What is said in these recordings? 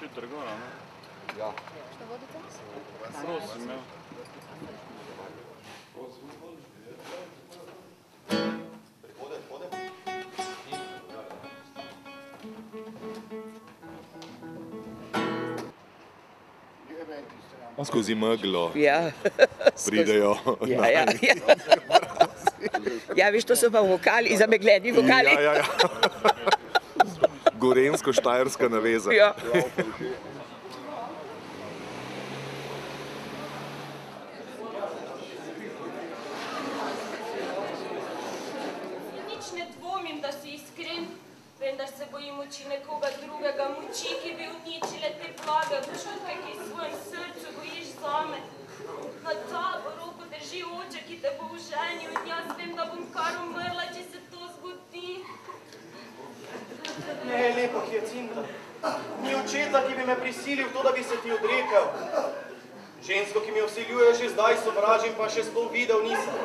še trgovina, ne? Ja. Što vodite? Prosim, ja. Skozi meglo Ja. pridejo. Ja, viš, to so pa vokali, zamegleni vokali. Ja. Gorensko-štajerska naveza. Ja. Nič ne dvomim, da si iskren, vendar se bojim oči nekoga drugega, moči, ki bi uničile te blage občutke, ki v svojem srcu gojiš zame. Na tabo roko drži oče, ki te bo oženil in jaz vem, da bom kar umrla, če se to zgodi. Ne, lepo, Hjacinta. Ni očeta, ki bi me prisilil v to, da bi se ti odrekel. Žensko, ki mi vsiljuje, že zdaj sovražim, pa še sploh videl nisem.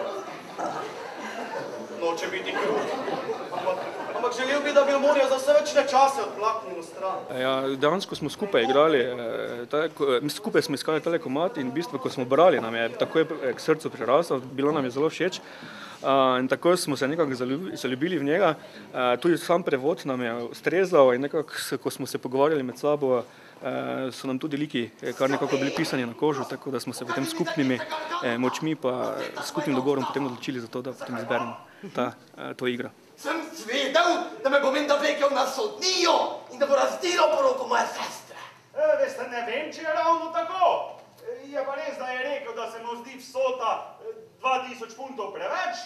Noče biti krut. Ampak želel bi, da bi jo moral za vse večne čase odplaknil v stran. Ja, dejansko smo skupaj igrali, skupaj smo iskali tale komad in v bistvu, ko smo brali, nam je takoj k srcu prirasel, bilo nam je zelo všeč. In tako smo se nekako zaljubili v njega. Tudi sam prevod nam je ustrezal in nekako, ko smo se pogovarjali med sabo, so nam tudi liki kar nekako bili pisani na kožo, tako da smo se potem skupnimi močmi pa skupnim dogovorom potem odločili za to, da potem izberemo to igro. Sem zvedel, da me bo menda vlekel na sodnijo in da bo razdelal poroko moje sestre. Veste, ne vem, če je ravno tako. Je pa res, da je rekel, da se mu zdi vsota 2000 funtov preveč.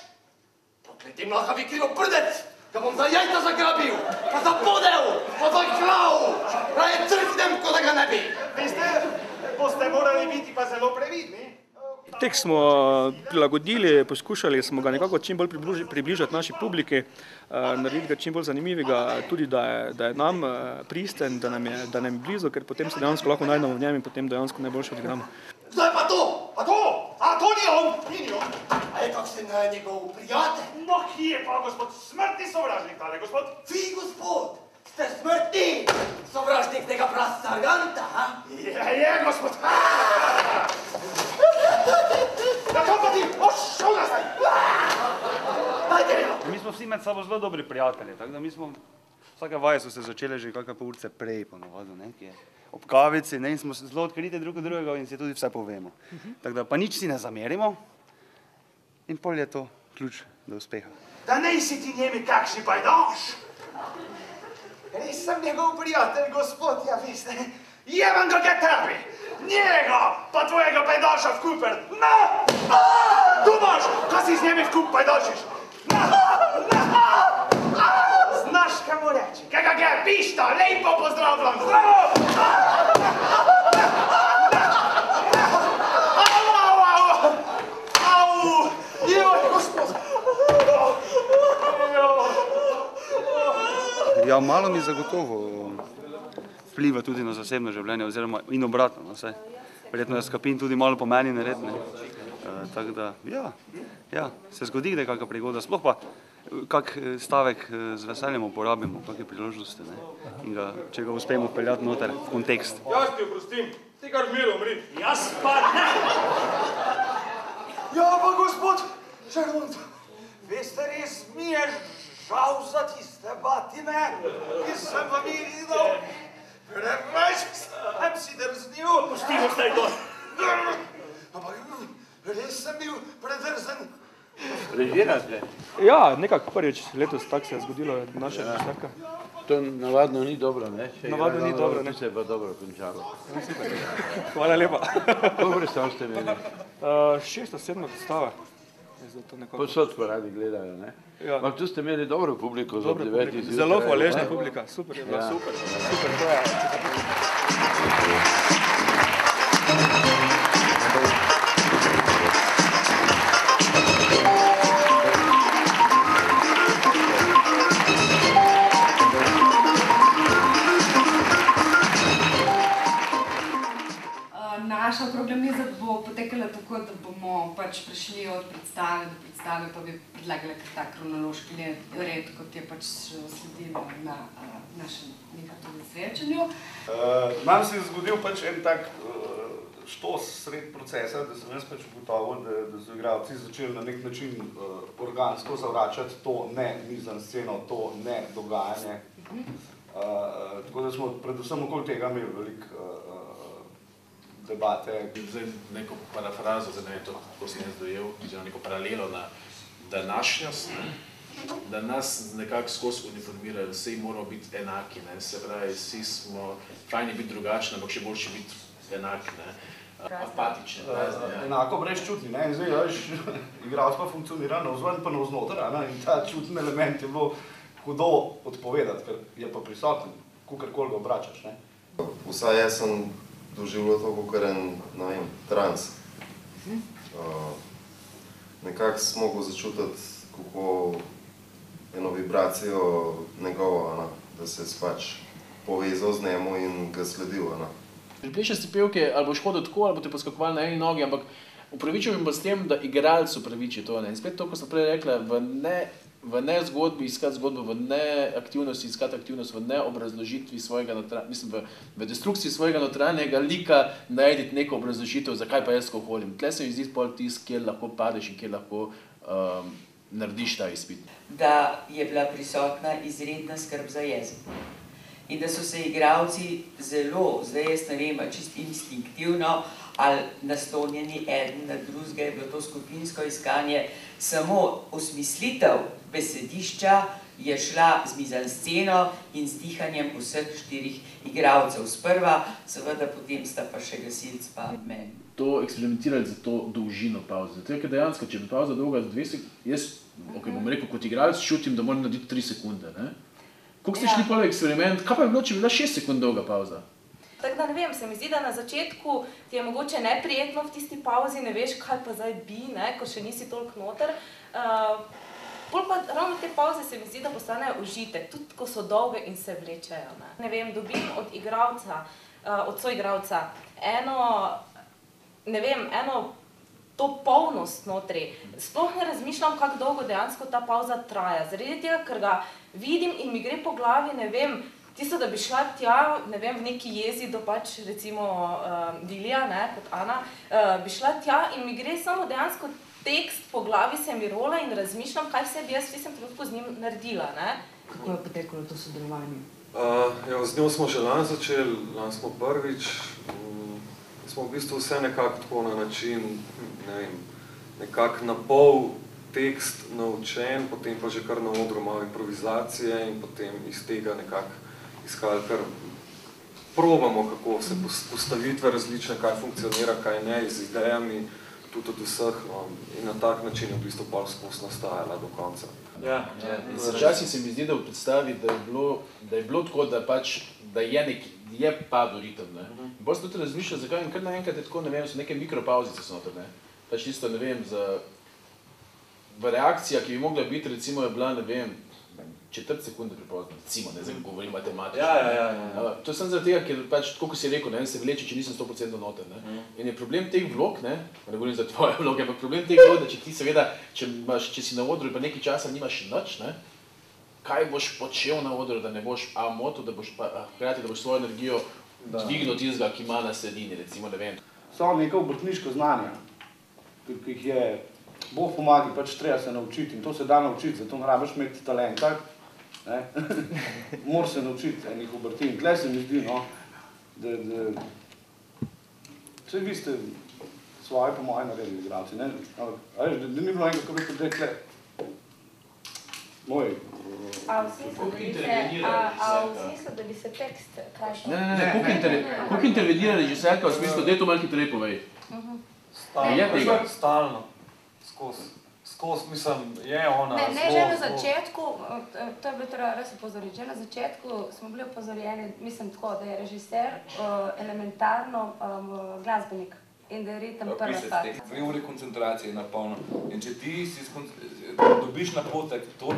Poglejte, mlahavi krivo prdec, ga bom za jajta zagrabil, pa zapodel, pa zaklal, raje crknem, ko da ga ne bi. Veste, boste morali biti pa zelo previdni. Tekst smo prilagodili, poskušali smo ga nekako čim bolj približati naši publiki, narediti ga čim bolj zanimivega, tudi da je nam pristen, da nam je blizu, ker potem se dejansko lahko najdemo v njem in potem dejansko najboljše odigramo. Kdo je pa to? A to? A to ni on? Ni on. A je kakšen njegov prijatelj? No, kje je pa, gospod, smrtni sovražnik tale, gospod? Vi, gospod, ste smrtni sovražnik tega prasca Arganta, ha? Je, gospod. Da to pa ti, šel nazaj! Dajte mi! Mi smo vsi med sabo zelo dobri prijatelji, tako da mi smo, vsake vaje so se začele že kakšne pol urce prej ponovadi, ne, ki je ob kavici, ne, in smo zelo odkriti drug od drugega in si tudi vse povemo. Tako da pa nič si ne zamerimo in pol je to ključ do uspeha. Da ne si ti njemi kakšni pajdaš? Res sem njegov prijatelj, gospod, ja veste. Jebam ga kaj tebi! Njega, pa tvojega pajdaša v kuper! Na! Tu imaš, kaj si z njemi v kup pajdašiš? Na! Znaš, kaj mu reči? Kaj ga je pišta, lepo pozdravljam! Zdravo! Au! Joj, gospod! Ja, malo mi zagotovo vpliva tudi na zasebno življenje, oziroma in obratno, no, vse. Verjetno je Skapin tudi malo po meni nared, ne. Tako da, ja, se zgodi, da je kakšna prigoda, sploh pa kak stavek z veseljem uporabimo, kakšne priložnosti, ne. In ga, če ga uspemo vpeljati noter v kontekst. Jaz ti oprostim, ti kar miro umri. Jaz pa ne! Ja, pa gospod Žeront, veste, res mi je žal za tiste batine, ki sem vam jih videl. Preveč sem si drznil. Pustimo zdaj to. Ampak res sem bil predrzen. Režirate? Ja, nekako prvič letos tako se je zgodilo naša režiserka. To navadno ni dobro, ne? Navadno ni dobro, ne? Se je pa dobro končalo. Hvala lepa. Koliko predstav ste imeli? 6. 7. predstava. Posod pa radi gledajo, ne? Ampak tu ste imeli dobro publiko za 9. zjutraj. Zelo hvaležna publika, super je bila, super. Super, to je. Naša okrogla miza bo potekala tako, da bomo pač prišli od predstave do predstave, pa bi predlagali tak kronološki red, kot je pač sledilo na našem nekakvem srečanju. Nam se je zgodil pač en tak štos sred procesa, da sem jaz pač ugotovil, da so igralci začeli na nek način organsko zavračati to ne mizansceno, to ne dogajanje. Tako da smo predvsem okoli tega imeli veliko debate. Zdaj neko parafrazo, zdaj ne vem to, kako sem jaz dojel, oziroma neko paralelo na današnjost, da nas nekako skozi uniformirajo, vsi moramo biti enaki, se pravi, vsi smo, fajn je biti drugačni, ampak še boljše biti enaki, apatični. Enako brezčutni, in zdaj, igralec pa funkcionira navzven pa navznoter, in ta čutni element je bilo hudo odpovedati, ker je pa prisoten, kakorkoli ga obračaš. Vsaj jaz sem doživljal to kot en, trans. Nekako sem mogel začutiti, kako eno vibracijo njegovo, da se je pač povezal z njemu in ga sledil. Pri plešasti pevke ali boš hodil tako, ali bo te poskakovali na eni nogi, ampak upravičil bi pa s tem, da igralec upraviči to. In spet to, ko sem prej rekla, v ne zgodbi iskati zgodbo, v ne aktivnosti iskati aktivnost, v ne obrazložitvi svojega notranjega, v destrukciji svojega notranjega lika najditi neko obrazložitev, zakaj pa jaz tako hodim. Tle se mi zdi pol tist, kjer lahko padeš in kjer lahko narediš ta izpit. Da je bila prisotna izredna skrb za jezik. In da so se igralci zelo, zdaj jaz ne vem, čisto instinktivno ali naslonjeni eden na drugega, je bilo to skupinsko iskanje, samo osmislitev besedišča je šla z mizansceno in z dihanjem vseh 4 igralcev. Sprva, seveda potem sta pa še gasilc pa meni. To eksperimentirali za to dolžino pauze. Zato je dejansko, če bi pauza dolga za 2 sekunde, jaz, bom rekel, kot igralec čutim, da moram narediti 3 sekunde. Kako ste šli prvi eksperiment, kaj pa je bilo, če bi bila 6 sekund dolga pauza? Tako da ne vem, se mi zdi, da na začetku ti je mogoče neprijetno v tisti pauzi, ne veš, kaj pa zdaj bi, ko še nisi toliko noter. Pol pa ravno te pauze se mi zdi, da postanejo užitek, tudi ko so dolge in se vlečejo. Ne vem, dobim od igralca, od soigralca eno to polnost notri. Sploh ne razmišljam, kako dolgo dejansko ta pauza traja. Zaradi tega, ker ga vidim in mi gre po glavi, ne vem, tisto, da bi šla tja, ne vem, v neki jezi do pač recimo Dilija, kot Ana, bi šla tja in mi gre samo dejansko tekst po glavi se mi rola in razmišljam, kaj vse bi jaz v tistem trenutku z njim naredila. Kako je potekalo to sodelovanje? Z njo smo že lani začeli, lani smo prvič. Smo v bistvu vse nekako tako na način, nekako na pol tekst naučen, potem pa že kar na odru malo improvizacije in potem iz tega nekako iskali, kar probamo, kako se postavitve različne, kaj funkcionira, kaj ne, z idejami, tudi od vseh, in na tak način je v bistvu pol skozi nastajala do konca. Včasih se mi zdi, da v predstavi, da je bilo tako, da je padel ritem. In bolj sem tudi razmišljal, zakaj in kar naenkrat je tako, ne vem, so neke mikropauzice so noter, pač tisto, ne vem, v reakcija, ki bi mogla biti, recimo, je bila, ne vem, 4 sekunde prepozno, recimo, zdaj govorim matematično. To je samo zaradi tega, ker pač, tako ko si rekel, se vleče, če nisem 100% noter. In je problem teh vlog, ne govorim za tvoje vloge, ampak problem teh vlog, da če ti seveda, če si na odru in pa nekaj časa nimaš nič, kaj boš počel na odru, da ne boš motil, da boš hkrati, da boš svojo energijo dvignil tistega, ki ima na sredini, recimo, ne vem. Samo neka obrtniško znanja, ki jih je, Bog pomagi, pač treba se naučiti in to se da naučiti, zato ne rabiš imeti talenta, moraš se naučiti enih obrtin. Tle se mi zdi, da vse vi ste svoje po moje naredili igralci, da ni bilo enega, ko bi rekel, da je tle moj. A v smislu, da bi se tekst krajšal? Ne, koliko intervenira režiserka v smislu, da je to malo hitreje povej? Stalno, skozi, mislim, je ona zelo... Ne, že na začetku, to je bilo treba res upozoriti, že na začetku smo bili upozorjeni, mislim tako, da je režiser elementarno glasbenik in da je ritem prva stvar. 2 ure koncentracije na polno in če ti dobiš napotek, to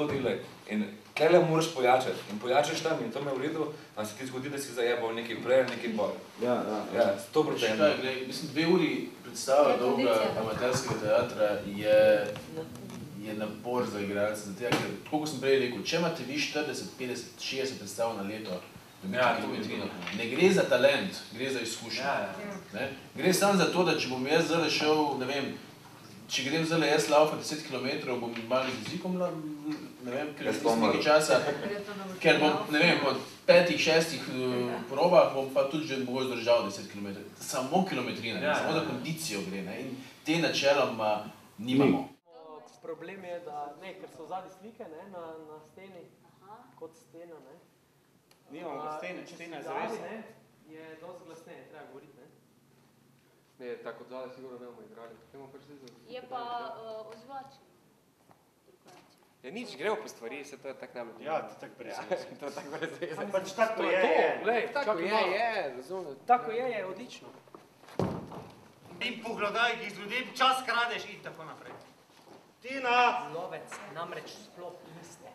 delaj in tlele moraš pojačati in pojačaš tam in to me v redu, pa se ti zgodi, da si zajebal nekaj prej, nekaj bolj. Ja, 100%. Mislim, 2 uri predstava dolga amaterskega teatra je napor za igralce, ker, tako kot sem prej rekel, če imate vi 40, 50, 60 predstav na leto, ne gre za talent, gre za izkušnjo. Gre samo za to, da če bom jaz zdaj šel, ne vem, če grem zdaj jaz laufati 10 km, bom malo z jezikom, ne vem, ker je nekaj časa, ker bom, ne vem, po 5-6 probah bom pa tudi že mogoče zdržal 10 km. Samo kilometrina, samo za kondicijo gre, in te načeloma nimamo. Problem je, da, ker so vzadi slike na steni, kot stena, Nimamo stene, stena je zavesna. je dosti glasneje, treba govoriti, Ne, tako od zadaj sigurno ne bomo igrali. Je pa ozvoč. Ja nič, gremo po stvari, se to je tako najbolj. Ja, to je tako brez veze. To je tako brez veze. Pač tako je. Tako je, razumem. Tako je odlično. In poglodaj, ki z ljudem čas kradeš in tako naprej. Tina! Lovec namreč sploh niste.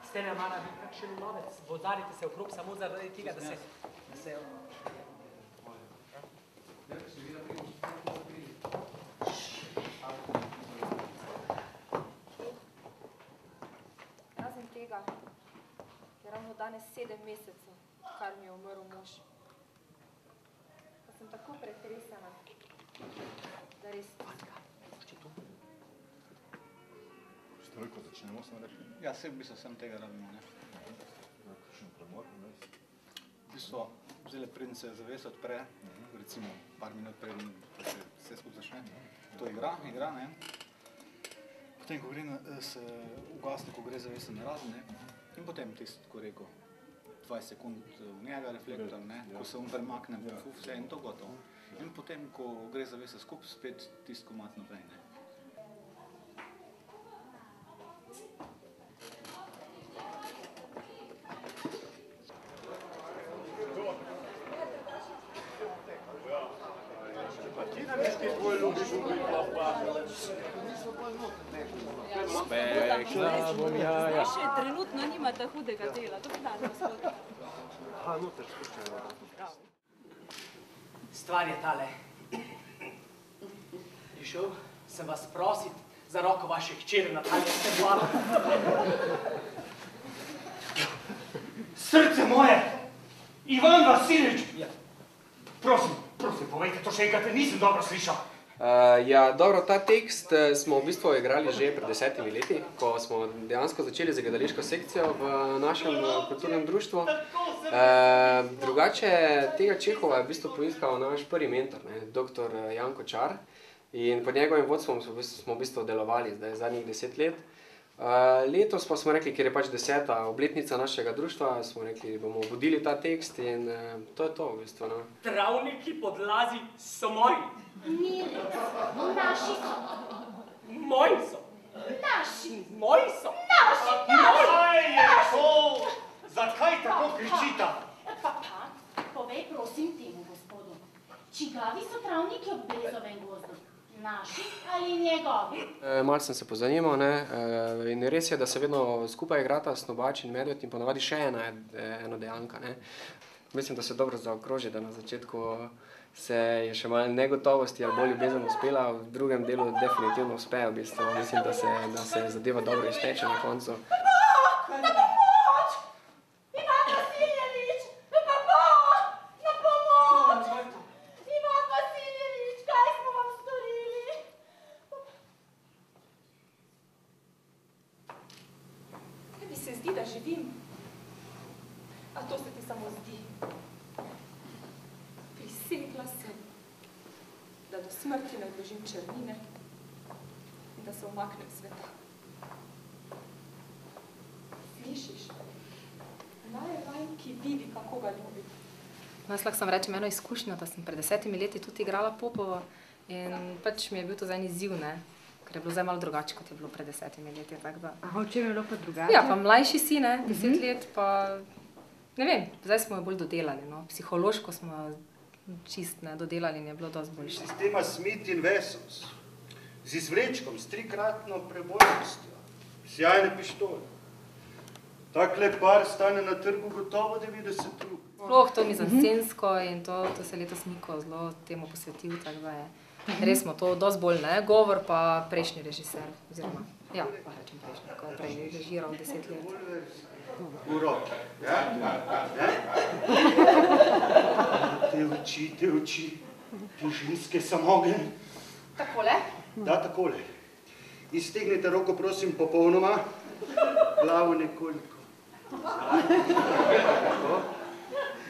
Stena mora biti kakšen lovec. Vodarite se okrog samo zaradi tega, da se... Razen tega, je ravno danes 7 mesecev, kar mi je umrl mož. Pa sem tako pretresena, da res... Štrojko začnemo, sem rekel. Ja, v bistvu sem tega rabimo, ne. Kakšen premor, ne? V bistvu, zdaj preden se zaves odpre, recimo par minut preden se skupaj začne, to igra, ne. Potem, ko gre se ugasne, ko gre zavesa narazen, ne. In potem tisto, ko rekel, 20 sekund v njega reflektor, ne, ko se premakne, vse in to gotovo. In potem, ko gre zavesa skupaj, spet tisto komat naprej, ne. Še trenutno nimate hudega dela, to dan, gospod. noter spuščajo. Stvar je tale. Prišel sem vas prosit za roko vaše hčere Natalije Stebala. Srce moje! Ivan Vasiljevič! Prosim, povejte to še enkrat, nisem dobro slišal. Ja, dobro, ta tekst smo v bistvu igrali že pred 10 leti, ko smo dejansko začeli z gledališko sekcijo v našem kulturnem društvu. Drugače, tega Čehova je v bistvu poiskal naš prvi mentor, dr. Janko Čar. In pod njegovim vodstvom smo v bistvu delovali zdaj zadnjih 10 let. Letos pa smo rekli, ker je pač 10. obletnica našega društva, smo rekli, bomo obudili ta tekst in to je to v bistvu. Travniki pod Lazi so moji. Ni res, naši so. Moji so. Naši. Moji so. Naši. Kaj je to? Zakaj tako kričita? Pa, povej prosim temu gospodu, čigavi so travniki ob Brezovem gozdu? Naši ali njegovi? Malo sem se pozanimal, in res je, da se vedno skupaj igrata Snobač in Medved in ponavadi še eno dejanka. Mislim, da se dobro zaokroži, da na začetku se je še malo negotovosti ali bolj ljubezen uspela, v drugem delu definitivno uspe, v bistvu. Mislim, da se zadeva dobro izteče na koncu. Zdi, da živim, a to se ti samo zdi. Prisegla sem, da do smrti ne odložim črnine in da se umaknem sveta. Slišiš? Najvaj, ki vidi, kako ga ljubi. Jaz lahko sem rečem eno izkušnjo, da sem pred 10 leti tudi igrala Popovo in pač mi je bil to za en izziv, ker je bilo zdaj malo drugače, kot je bilo pred 10 leti. Aha, v čem je bilo pa drugače? Ja, pa mlajši si, 10 let, pa ne vem, zdaj smo jo bolj dodelali, psihološko smo čist dodelali in je bilo dosti boljše. Sistema Smith in Wessons, z izvlečkom, s 3-kratno prebojnostjo, sjajne pištole. Takle par stane na trgu gotovo 90 rub. Sploh to mizansensko in to se letos Niko zelo temu posvetil, tako da je. Res smo to dosti bolj, ne? Govor pa prejšnji režiser, oziroma, ja, pa rečem prejšnji, ko je prej režiral 10 let. Uro, ja? Te oči, te ženske samogne. Takole? Da, takole. Iztegnite roko, prosim, popolnoma, glavo nekoliko. Tako.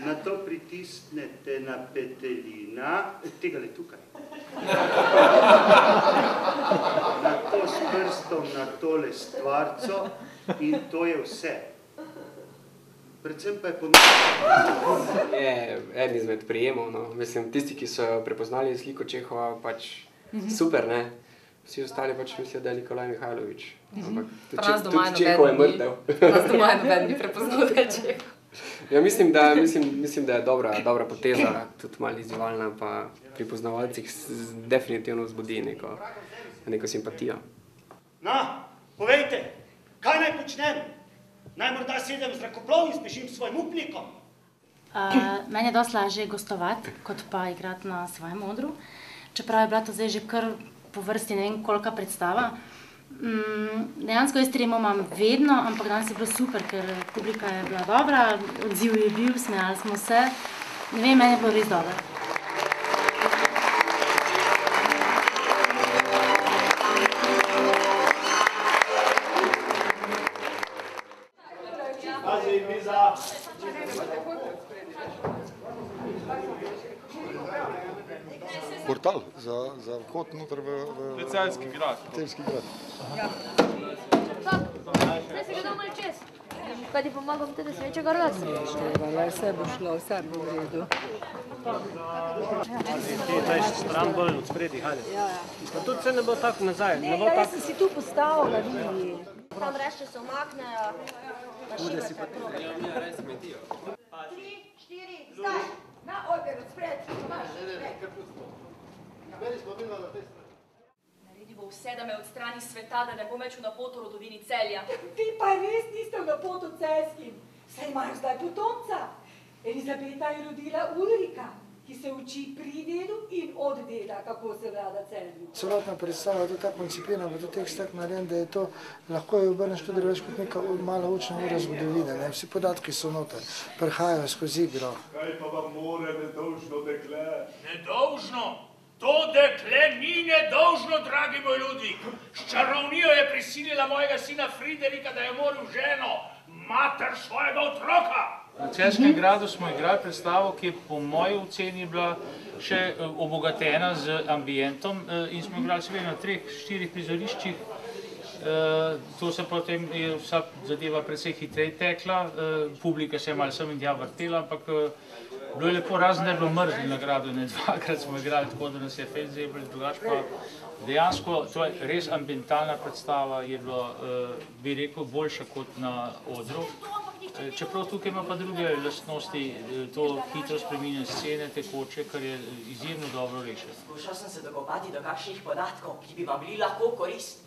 Na to pritisnete na petelina, tegale tukaj. Na to s prstom, na tole stvarco in to je vse. Predvsem pa je pomembno. Je eden izmed prijemov, no. Mislim, tisti, ki so prepoznali sliko Čehova, pač super, ne? Vsi ostali pač mislijo, da je Nikolaj Mihajlović. Ampak tudi Čehov je mrtev. Nas doma je noben ni prepoznal, da je Čehov. Ja, mislim, da je dobra poteza, tudi malo izzivalna, pa pri poznavalcih definitivno vzbudi neko simpatijo. No, povejte, kaj naj počnem? Naj morda sedem v zrakoplov in spešim s svojim upnikom? Meni je dosti lažje gostovati, kot pa igrati na svojem odru. Čeprav je bila to zdaj že kar po vrsti ne vem kolika predstava. Dejansko jaz tremo imam vedno, ampak danes je bilo super, ker publika je bila dobra, odziv je bil, smejali smo se. Ne vem, meni je bilo res dobro. Pazi, miza! Portal za vhod noter v Celjski grad. Celjski grad. Zdaj se gledal malo čez. Kaj ti pomagam te, da se veče gargati? Vse bo šlo, vse bo v redu. Ti daj stran bolj od spredi, hajde. Pa tudi se ne bo tako nazaj. Ne, jaz sem si tu postavila, vidi. Tam rešte se omaknejo. Bude si pa to. 3, 4, zdaj! Na oder, od spred! Naredi bo vse, da me odstrani sveta, da ne bom več v napoto rodovini Celja. Vi pa res niste v napoto Celjskim. Saj imajo zdaj potomca. Elizabeta je rodila Ulrika, ki se uči pri dedu in od deda, kako se vlada Celju. Celotna predstava je tudi tako koncipirana, pa tudi tekst tako narejen, da je to, lahko jo obrneš tudi več kot neka mala učna ura zgodovine. Vsi podatki so noter, prihajajo skozi igro. Kaj pa vam more nedolžno dekle? Nedolžno? To dekle ni nedolžno, dragi moj Ludvik. S čarovnijo je prisilila mojega sina Friderika, da je moril ženo, mater svojega otroka. Na Celjskem gradu smo igrali predstavo, ki je po moji oceni bila še obogatena z ambientom in smo igrali seveda na 3-4 prizoriščih. To se potem je vsa zadeva precej hitreje tekla, publika se je malo sem in tja vrtela, ampak bilo je lepo, razen da je bilo mrzli na gradu, ne dvakrat smo igrali tako, da nas je fejl zebili, drugače pa dejansko to je res ambientalna predstava, je bilo, bi rekel, boljša kot na odru. Čeprav tukaj ima pa druge lastnosti, to hitro spreminja scene, tekoče, kar je izjemno dobro rešeno. Skušal sem se dokopati do kakšnih podatkov, ki bi vam bili lahko korist,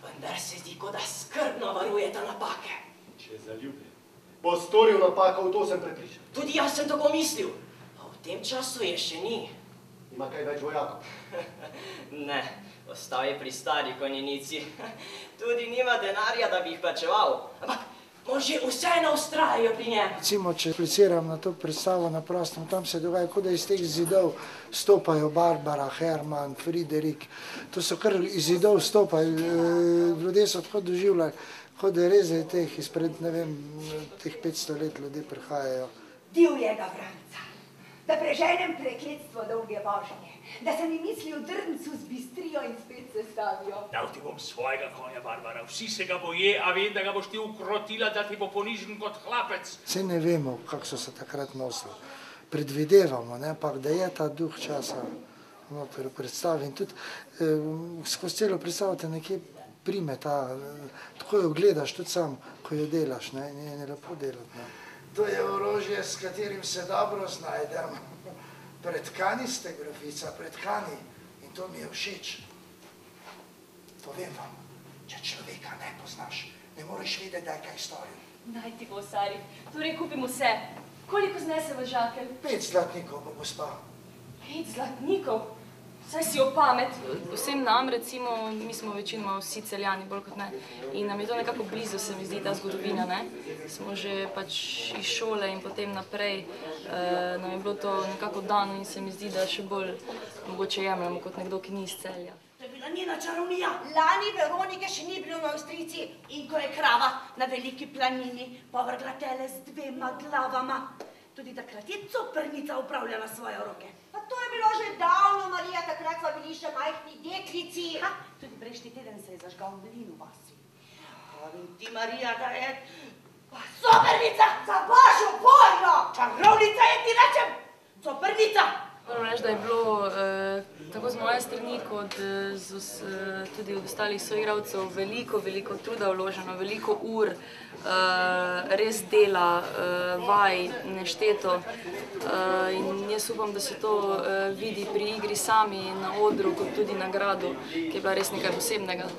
vendar se zdi, kot da skrbno varujete napake. Če je zaljubljen. Bo storil napako, v to sem prepričan. Tudi jaz sem tako mislil, a v tem času je še ni. Ima kaj več vojakov? Ne, ostal je pri stari konjenici. Tudi nima denarja, da bi jih plačeval, ampak možje vseeno ustrajajo pri njem. Recimo, če apliciram na to predstavo na prostem, tam se dogaja, kot da iz teh zidov stopajo Barbara, Herman, Friderik. To so kar iz zidov stopajo, ljudje so tako doživljali, kot da res je teh izpred, ne vem, teh 500 let ljudje prihajajo. Divjega Vranca, da preženem prekletstvo dolge vožnje, da se mi misli v drncu zbistrijo in spet se stavijo. Dal ti bom svojega konja, Barbara, vsi se ga boje, a vem, da ga boš ti ukrotila, da ti bo ponižen kot hlapec. Saj ne vemo, kako so se takrat nosili. Predvidevamo, ampak da je ta duh časa v predstavi in tudi skozi celo predstavo te nekje prime ta, tako jo gledaš tudi sam, ko jo delaš, in je lepo delati. To je orožje, s katerim se dobro znajdem. Pretkani ste, grofica, pretkani. In to mi je všeč. Povem vam, če človeka ne poznaš, ne moreš vedeti, da je kaj storil. Naj ti bo, Sari, torej kupim vse. Koliko znese v žakelj? 5 zlatnikov bo gospa. 5 zlatnikov? Saj si o pamet. Vsem nam, recimo, mi smo večinoma vsi Celjani, bolj kot ne. In nam je to nekako blizu, se mi zdi, ta zgodovina, ne. Smo že pač iz šole in potem naprej, nam je bilo to nekako dano in se mi zdi, da še bolj mogoče jemljamo kot nekdo, ki ni iz Celja. To je bila njena čarovnija. Lani Veronike še ni bilo na Avstrijci in ko je krava na veliki planini povrgla tele z 2 glavama. Tudi takrat je coprnica upravljala svoje roke. Pa to je bilo že davno, Marija, takrat sva bili še majhni deklici. Tudi prejšnji teden se je zažgal mlin v vasi. Pravim ti, Marija, da je coprnica! Za božjo voljo! Čarovnica je, ti rečem! Coprnica! Moram reči, da je bilo tako z moje strani, kot tudi od ostalih soigralcev veliko truda vloženo, veliko ur, res dela, vaj, nešteto. In jaz upam, da se to vidi pri igri sami na odru, kot tudi na gradu, ki je bila res nekaj posebnega.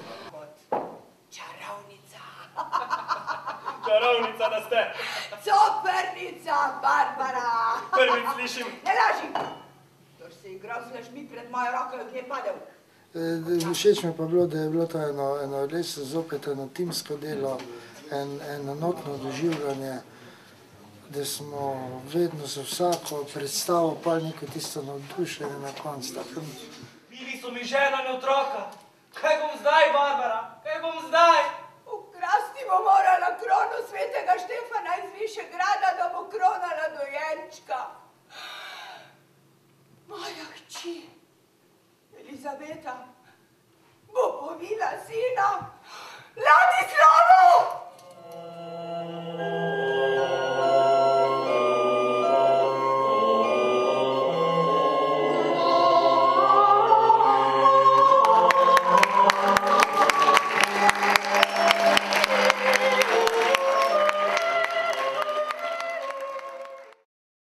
Čarovnica, da ste! Coprnica, Barbara! Prvič slišim. Ne laži! Kdor se je igral z lažmi pred mojo roko, je od nje padel. Všeč mi pa bilo, da je bilo to eno res zopet eno timsko delo, eno enotno doživljanje, da smo vedno za vsako predstavo pa neko tisto navdušenje na koncu. Bili so mi žena in otroka. Kaj bom zdaj, Barbara? Kaj bom zdaj? Ukrasti bo morala krono svetega Štefana iz Višegrada, da bo kronala dojenčka. Moja hči, Elizabeta, bo povila sina Ladislava!